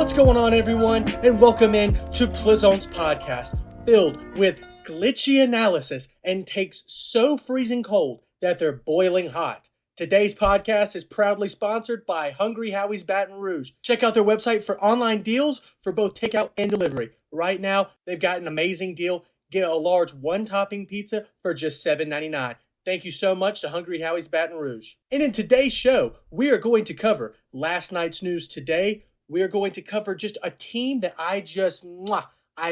What's going on, everyone, and welcome in to Plizont's podcast, filled with glitchy analysis and takes so freezing cold that they're boiling hot. Today's podcast is proudly sponsored by Hungry Howie's Baton Rouge. Check out their website for online deals for both takeout and delivery. Right now, they've got an amazing deal. Get a large one-topping pizza for just $7.99. Thank you so much to Hungry Howie's Baton Rouge. And in today's show, we are going to cover last night's news today. We are going to cover just a team that I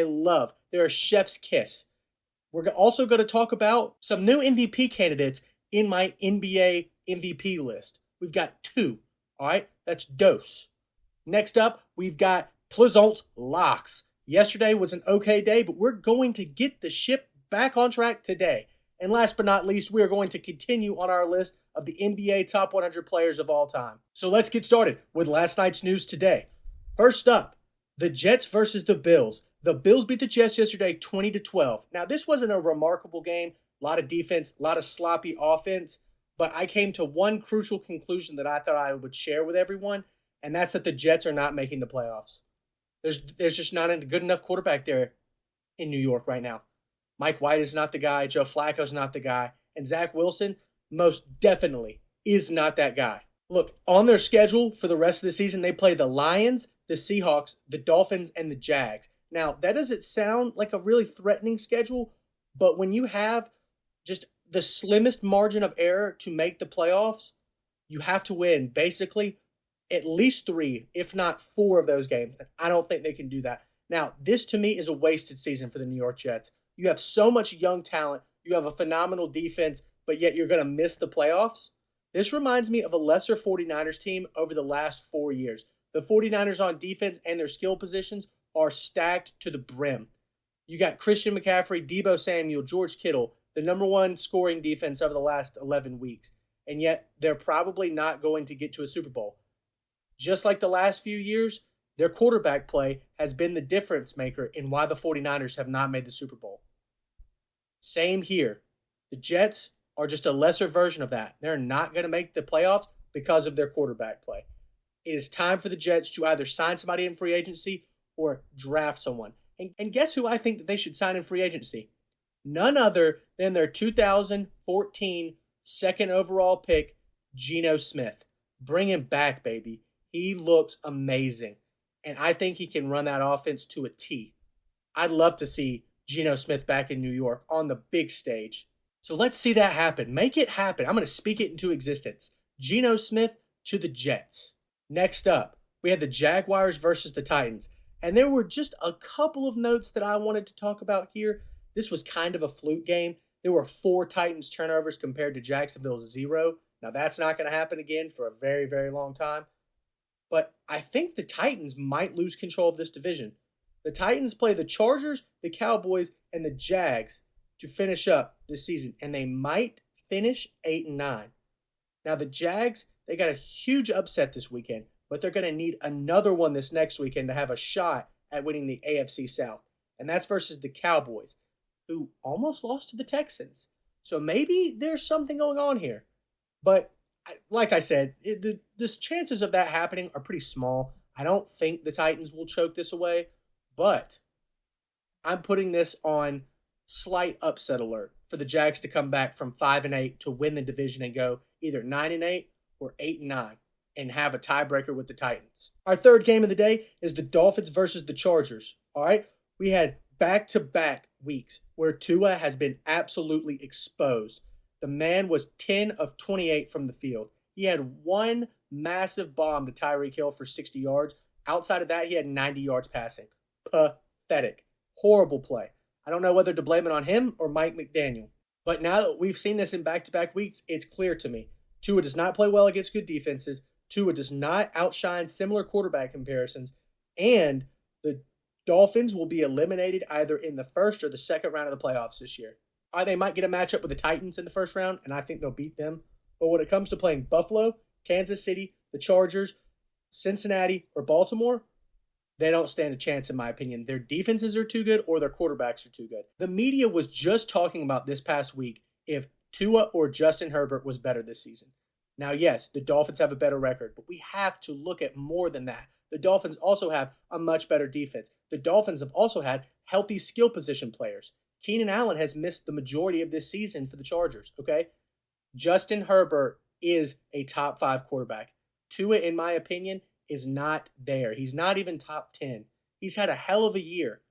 love. They're a chef's kiss. We're also going to talk about some new MVP candidates in my NBA MVP list. We've got two, all right? That's dose. Next up, we've got Plizont locks. Yesterday was an okay day, but we're going to get the ship back on track today. And last but not least, we are going to continue on our list of the NBA top 100 players of all time. So let's get started with last night's news today. First up, the Jets versus the Bills. The Bills beat the Jets yesterday 20-12. Now, this wasn't a remarkable game. A lot of defense, a lot of sloppy offense. But I came to one crucial conclusion that I thought I would share with everyone, and that's that the Jets are not making the playoffs. There's just not a good enough quarterback there in New York right now. Mike White is not the guy. Joe Flacco's not the guy. And Zach Wilson most definitely is not that guy. Look, on their schedule for the rest of the season, they play the Lions, the Seahawks, the Dolphins, and the Jags. Now, that doesn't sound like a really threatening schedule, but when you have just the slimmest margin of error to make the playoffs, you have to win basically at least 3, if not 4 of those games. I don't think they can do that. Now, this to me is a wasted season for the New York Jets. You have so much young talent. You have a phenomenal defense, but yet you're going to miss the playoffs. This reminds me of a lesser 49ers team over the last 4 years. The 49ers on defense and their skill positions are stacked to the brim. You got Christian McCaffrey, Deebo Samuel, George Kittle, the number one scoring defense over the last 11 weeks. And yet they're probably not going to get to a Super Bowl. Just like the last few years, their quarterback play has been the difference maker in why the 49ers have not made the Super Bowl. Same here. The Jets are just a lesser version of that. They're not going to make the playoffs because of their quarterback play. It is time for the Jets to either sign somebody in free agency or draft someone. And guess who I think that they should sign in free agency? None other than their 2014 second overall pick, Geno Smith. Bring him back, baby. He looks amazing. And I think he can run that offense to a T. I'd love to see Geno Smith back in New York on the big stage. So let's see that happen. Make it happen. I'm going to speak it into existence. Geno Smith to the Jets. Next up, we had the Jaguars versus the Titans. And there were just a couple of notes that I wanted to talk about here. This was kind of a fluke game. There were 4 Titans turnovers compared to Jacksonville's 0. Now that's not going to happen again for a very, very long time. But I think the Titans might lose control of this division. The Titans play the Chargers, the Cowboys, and the Jags to finish up this season. And they might finish 8-9. Now the Jags, they got a huge upset this weekend. But they're going to need another one this next weekend to have a shot at winning the AFC South. And that's versus the Cowboys, who almost lost to the Texans. So maybe there's something going on here. But like I said, the chances of that happening are pretty small. I don't think the Titans will choke this away. But I'm putting this on slight upset alert for the Jags to come back from 5-8 to win the division and go either 9-8 or 8-9. And have a tiebreaker with the Titans. Our third game of the day is the Dolphins versus the Chargers. All right, we had back-to-back weeks where Tua has been absolutely exposed. The man was 10 of 28 from the field. He had one massive bomb to Tyreek Hill for 60 yards. Outside of that, he had 90 yards passing. Pathetic. Horrible play. I don't know whether to blame it on him or Mike McDaniel. But now that we've seen this in back-to-back weeks, it's clear to me. Tua does not play well against good defenses. Tua does not outshine similar quarterback comparisons, and the Dolphins will be eliminated either in the first or the second round of the playoffs this year. Or they might get a matchup with the Titans in the first round, and I think they'll beat them. But when it comes to playing Buffalo, Kansas City, the Chargers, Cincinnati, or Baltimore, they don't stand a chance in my opinion. Their defenses are too good or their quarterbacks are too good. The media was just talking about this past week if Tua or Justin Herbert was better this season. Now, yes, the Dolphins have a better record, but we have to look at more than that. The Dolphins also have a much better defense. The Dolphins have also had healthy skill position players. Keenan Allen has missed the majority of this season for the Chargers, okay? Justin Herbert is a top 5 quarterback. Tua, in my opinion, is not there. He's not even top 10. He's had a hell of a year,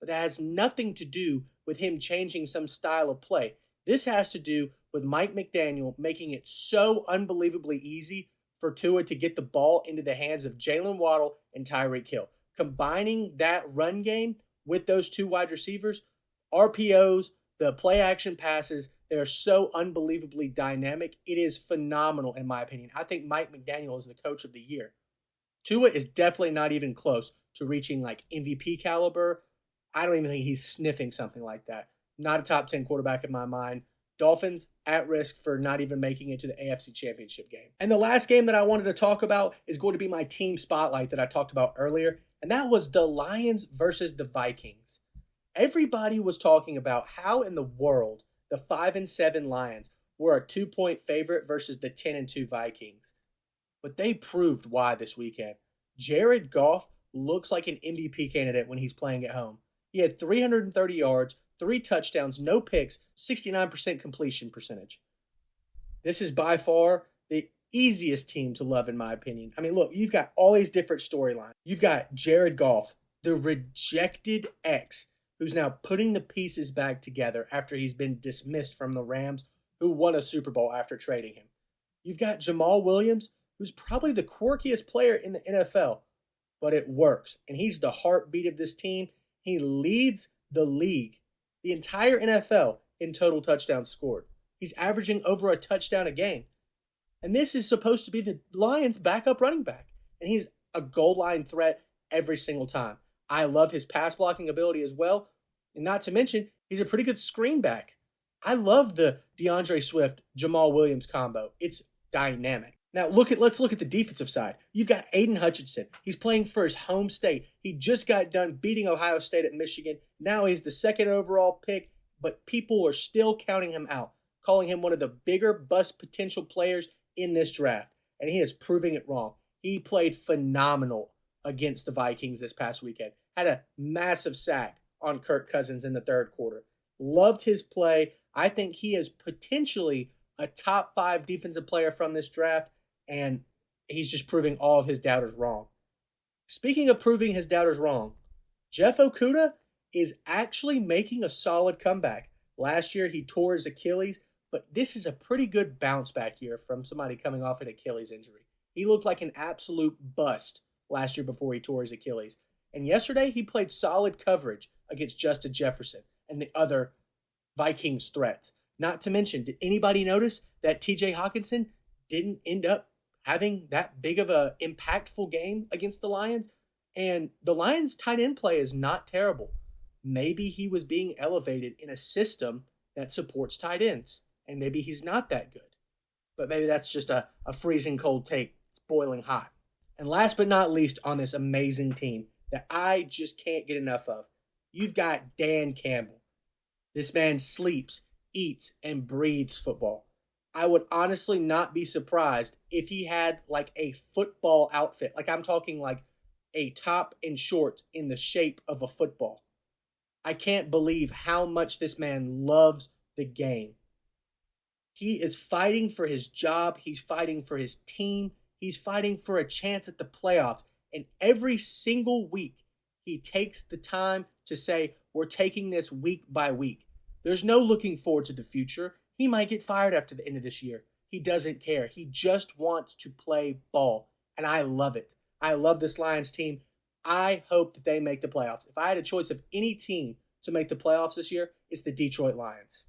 but that has nothing to do with him changing some style of play. This has to do with Mike McDaniel making it so unbelievably easy for Tua to get the ball into the hands of Jalen Waddle and Tyreek Hill. Combining that run game with those two wide receivers, RPOs, the play action passes, they're so unbelievably dynamic. It is phenomenal, in my opinion. I think Mike McDaniel is the coach of the year. Tua is definitely not even close to reaching like MVP caliber. I don't even think he's sniffing something like that. Not a top 10 quarterback in my mind. Dolphins at risk for not even making it to the AFC Championship game. And the last game that I wanted to talk about is going to be my team spotlight that I talked about earlier, and that was the Lions versus the Vikings. Everybody was talking about how in the world the 5-7 Lions were a 2-point favorite versus the 10-2 Vikings. But they proved why this weekend. Jared Goff looks like an MVP candidate when he's playing at home. He had 330 yards, 3 touchdowns, no picks, 69% completion percentage. This is by far the easiest team to love, in my opinion. I mean, look, you've got all these different storylines. You've got Jared Goff, the rejected ex, who's now putting the pieces back together after he's been dismissed from the Rams, who won a Super Bowl after trading him. You've got Jamal Williams, who's probably the quirkiest player in the NFL, but it works. And he's the heartbeat of this team. He leads the league, the entire NFL, in total touchdowns scored. He's averaging over a touchdown a game. And this is supposed to be the Lions' backup running back. And he's a goal line threat every single time. I love his pass blocking ability as well. And not to mention, he's a pretty good screen back. I love the DeAndre Swift, Jamal Williams combo. It's dynamic. Now, let's look at the defensive side. You've got Aiden Hutchinson. He's playing for his home state. He just got done beating Ohio State at Michigan. Now he's the 2nd overall pick, but people are still counting him out, calling him one of the bigger bust potential players in this draft. And he is proving it wrong. He played phenomenal against the Vikings this past weekend. Had a massive sack on Kirk Cousins in the 3rd quarter. Loved his play. I think he is potentially a top 5 defensive player from this draft. And he's just proving all of his doubters wrong. Speaking of proving his doubters wrong, Jeff Okudah is actually making a solid comeback. Last year, he tore his Achilles, but this is a pretty good bounce back year from somebody coming off an Achilles injury. He looked like an absolute bust last year before he tore his Achilles. And yesterday, he played solid coverage against Justin Jefferson and the other Vikings threats. Not to mention, did anybody notice that TJ Hawkinson didn't end up having that big of a impactful game against the Lions? And the Lions' tight end play is not terrible. Maybe he was being elevated in a system that supports tight ends, and maybe he's not that good. But maybe that's just a freezing cold take. It's boiling hot. And last but not least on this amazing team that I just can't get enough of, you've got Dan Campbell. This man sleeps, eats, and breathes football. I would honestly not be surprised if he had like a football outfit. Like I'm talking like a top and shorts in the shape of a football. I can't believe how much this man loves the game. He is fighting for his job. He's fighting for his team. He's fighting for a chance at the playoffs. And every single week, he takes the time to say, we're taking this week by week. There's no looking forward to the future. He might get fired after the end of this year. He doesn't care. He just wants to play ball. And I love it. I love this Lions team. I hope that they make the playoffs. If I had a choice of any team to make the playoffs this year, it's the Detroit Lions.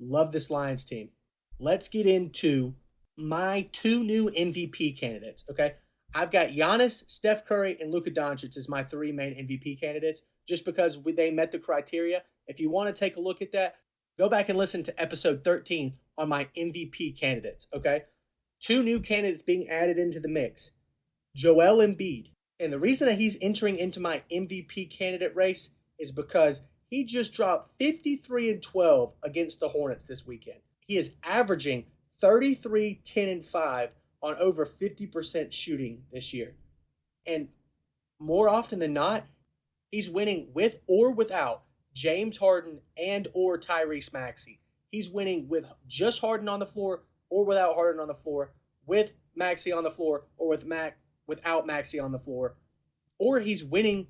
Love this Lions team. Let's get into my 2 new MVP candidates, okay? I've got Giannis, Steph Curry, and Luka Doncic as my 3 main MVP candidates just because they met the criteria. If you want to take a look at that, go back and listen to episode 13 on my MVP candidates, okay? 2 new candidates being added into the mix. Joel Embiid. And the reason that he's entering into my MVP candidate race is because he just dropped 53-12 against the Hornets this weekend. He is averaging 33, 10, and 5 on over 50% shooting this year. And more often than not, he's winning with or without James Harden and or Tyrese Maxey. He's winning with just Harden on the floor or without Harden on the floor, with Maxey on the floor or without Maxey on the floor, or he's winning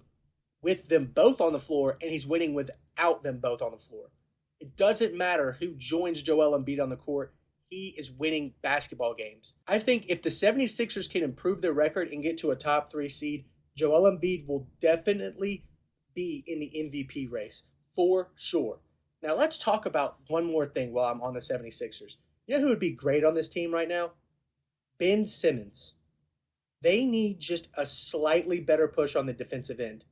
with them both on the floor and he's winning without them both on the floor. It doesn't matter who joins Joel Embiid on the court. He is winning basketball games. I think if the 76ers can improve their record and get to a top 3 seed, Joel Embiid will definitely be in the MVP race for sure. Now let's talk about one more thing while I'm on the 76ers. You know who would be great on this team right now? Ben Simmons. They need just a slightly better push on the defensive end.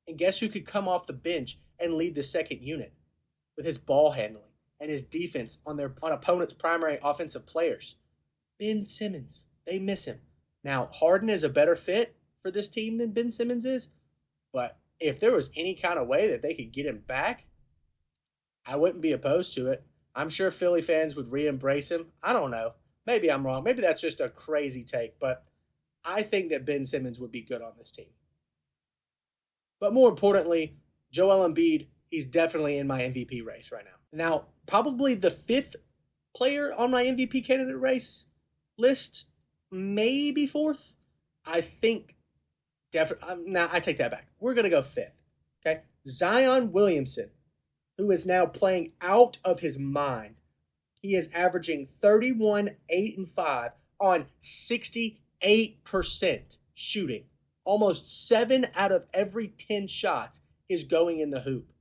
And guess who could come off the bench and lead the second unit with his ball handling and his defense on opponent's primary offensive players? Ben Simmons. They miss him. Now, Harden is a better fit for this team than Ben Simmons is, but if there was any kind of way that they could get him back, I wouldn't be opposed to it. I'm sure Philly fans would re-embrace him. I don't know. Maybe I'm wrong. Maybe that's just a crazy take, but I think that Ben Simmons would be good on this team. But more importantly, Joel Embiid, he's definitely in my MVP race right now. Now, probably the 5th player on my MVP candidate race list, maybe 4th. I think definitely. Now, I take that back. We're going to go 5th. Okay? Zion Williamson, who is now playing out of his mind. He is averaging 31, 8, and 5 on 68% shooting. Almost 7 out of every 10 shots is going in the hoop.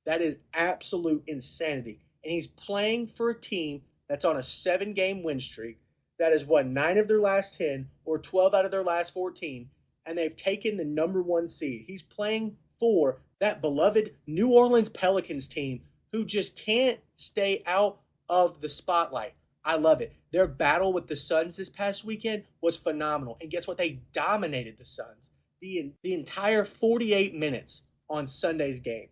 That is absolute insanity. And he's playing for a team that's on a 7-game win streak that has won 9 of their last 10 or 12 out of their last 14, and they've taken the number 1 seed. He's playing for that beloved New Orleans Pelicans team who just can't stay out of the spotlight. I love it. Their battle with the Suns this past weekend was phenomenal. And guess what? They dominated the Suns the entire 48 minutes on Sunday's game.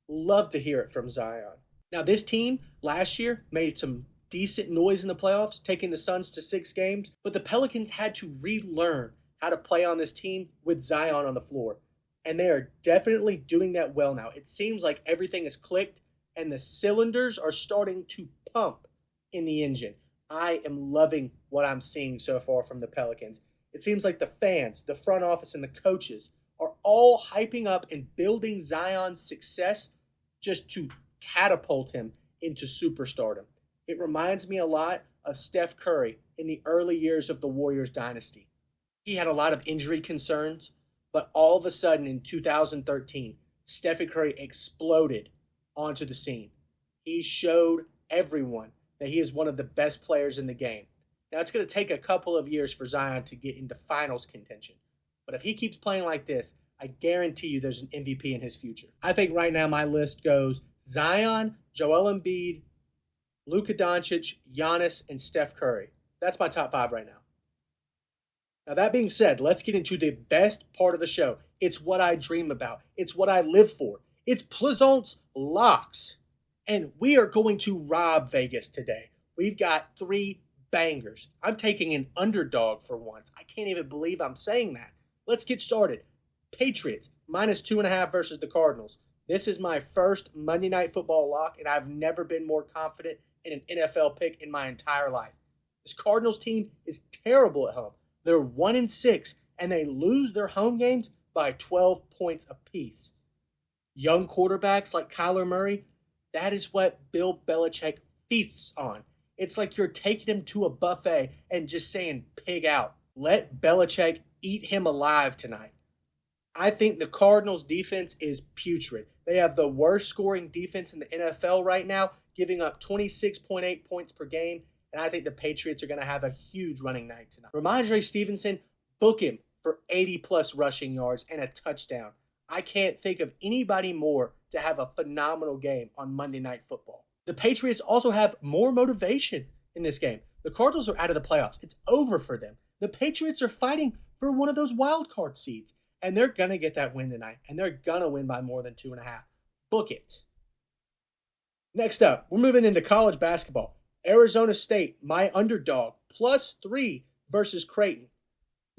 Love to hear it from Zion. Now, this team last year made some decent noise in the playoffs, taking the Suns to 6 games, but the Pelicans had to relearn how to play on this team with Zion on the floor. And they are definitely doing that well now. It seems like everything is clicked and the cylinders are starting to pump in the engine. I am loving what I'm seeing so far from the Pelicans. It seems like the fans, the front office, and the coaches are all hyping up and building Zion's success just to catapult him into superstardom. It reminds me a lot of Steph Curry in the early years of the Warriors dynasty. He had a lot of injury concerns, but all of a sudden in 2013, Stephen Curry exploded onto the scene. He showed everyone that he is one of the best players in the game. Now, it's going to take a couple of years for Zion to get into finals contention. But if he keeps playing like this, I guarantee you there's an MVP in his future. I think right now my list goes Zion, Joel Embiid, Luka Doncic, Giannis, and Steph Curry. That's my top 5 right now. Now, that being said, let's get into the best part of the show. It's what I dream about. It's what I live for. It's Plizont's Locks. And we are going to rob Vegas today. We've got 3 bangers. I'm taking an underdog for once. I can't even believe I'm saying that. Let's get started. Patriots, -2.5 versus the Cardinals. This is my first Monday Night Football lock, and I've never been more confident in an NFL pick in my entire life. This Cardinals team is terrible at home. They're 1-6, and they lose their home games by 12 points apiece. Young quarterbacks like Kyler Murray, that is what Bill Belichick feasts on. It's like you're taking him to a buffet and just saying, pig out. Let Belichick eat him alive tonight. I think the Cardinals' defense is putrid. They have the worst scoring defense in the NFL right now, giving up 26.8 points per game, and I think the Patriots are going to have a huge running night tonight. Ramondre Stevenson, book him for 80-plus rushing yards and a touchdown. I can't think of anybody more to have a phenomenal game on Monday Night Football. The Patriots also have more motivation in this game. The Cardinals are out of the playoffs. It's over for them. The Patriots are fighting for one of those wild card seeds, and they're going to get that win tonight, and they're going to win by more than 2.5. Book it. Next up, we're moving into college basketball. Arizona State, my underdog, +3 versus Creighton.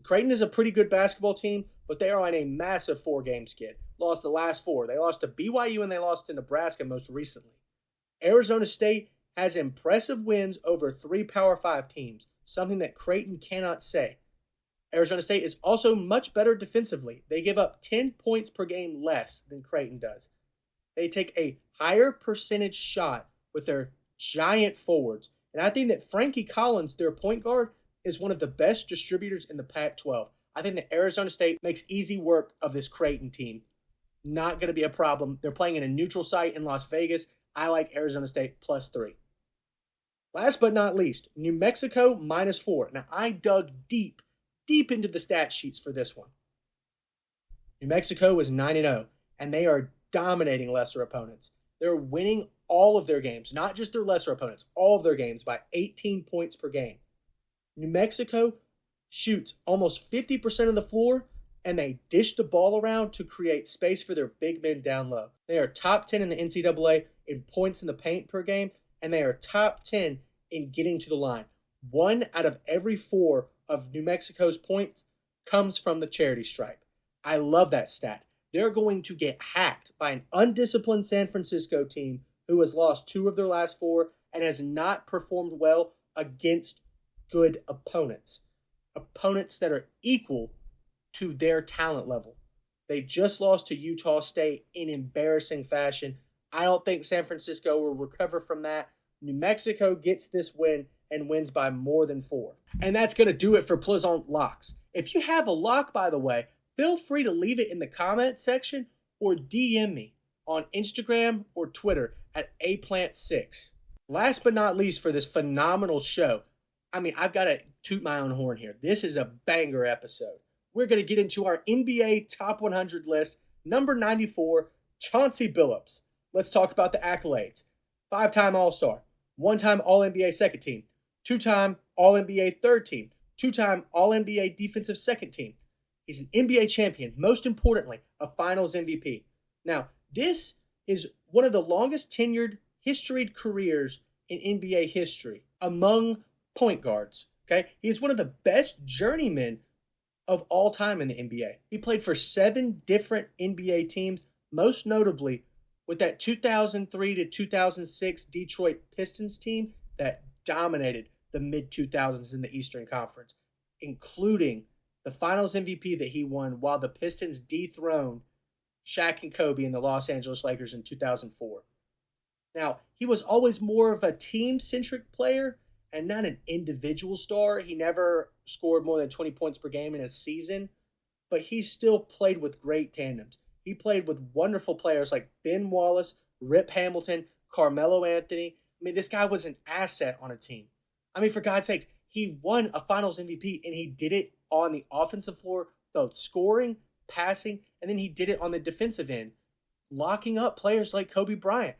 Creighton is a pretty good basketball team, but they are on a massive 4-game skid. Lost the last 4. They lost to BYU and they lost to Nebraska most recently. Arizona State has impressive wins over 3 Power 5 teams, something that Creighton cannot say. Arizona State is also much better defensively. They give up 10 points per game less than Creighton does. They take a higher percentage shot with their giant forwards. And I think that Frankie Collins, their point guard, is one of the best distributors in the Pac-12. I think that Arizona State makes easy work of this Creighton team. Not going to be a problem. They're playing in a neutral site in Las Vegas. I like Arizona State +3. Last but not least, New Mexico -4. Now, I dug deep into the stat sheets for this one. New Mexico is 9-0, and they are dominating lesser opponents. They're winning all of their games, not just their lesser opponents, all of their games by 18 points per game. New Mexico shoots almost 50% of the floor, and they dish the ball around to create space for their big men down low. They are top 10 in the NCAA in points in the paint per game, and they are top 10 in getting to the line. 1 out of every 4 of New Mexico's points comes from the charity stripe. I love that stat. They're going to get hacked by an undisciplined San Francisco team who has lost 2 of their last 4 and has not performed well against good opponents. Opponents that are equal to their talent level. They just lost to Utah State in embarrassing fashion. I don't think San Francisco will recover from that. New Mexico gets this win and wins by more than 4. And that's going to do it for Plizont Locks. If you have a lock, by the way, feel free to leave it in the comment section or DM me on Instagram or Twitter at aplant6. Last but not least for this phenomenal show, I've got to toot my own horn here. This is a banger episode. We're going to get into our NBA Top 100 list. Number 94, Chauncey Billups. Let's talk about the accolades. 5-time All-Star, 1-time All-NBA second team, 2-time All-NBA third team, 2-time All-NBA defensive second team. He's an NBA champion, most importantly, a Finals MVP. Now, this is one of the longest tenured, historied careers in NBA history among point guards. Okay, he is one of the best journeymen of all time in the NBA. He played for 7 different NBA teams, most notably with that 2003 to 2006 Detroit Pistons team that dominated the mid-2000s in the Eastern Conference, including the Finals MVP that he won while the Pistons dethroned Shaq and Kobe and the Los Angeles Lakers in 2004. Now, he was always more of a team-centric player and not an individual star. He never scored more than 20 points per game in a season, but he still played with great tandems. He played with wonderful players like Ben Wallace, Rip Hamilton, Carmelo Anthony. This guy was an asset on a team. For God's sakes, he won a Finals MVP, and he did it on the offensive floor, both scoring, passing, and then he did it on the defensive end, locking up players like Kobe Bryant.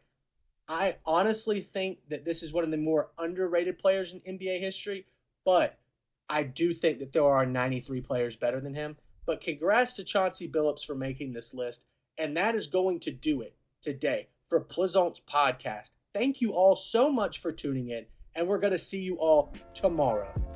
I honestly think that this is one of the more underrated players in NBA history, but I do think that there are 93 players better than him. But congrats to Chauncey Billups for making this list, and that is going to do it today for Plizont's podcast. Thank you all so much for tuning in, and we're going to see you all tomorrow.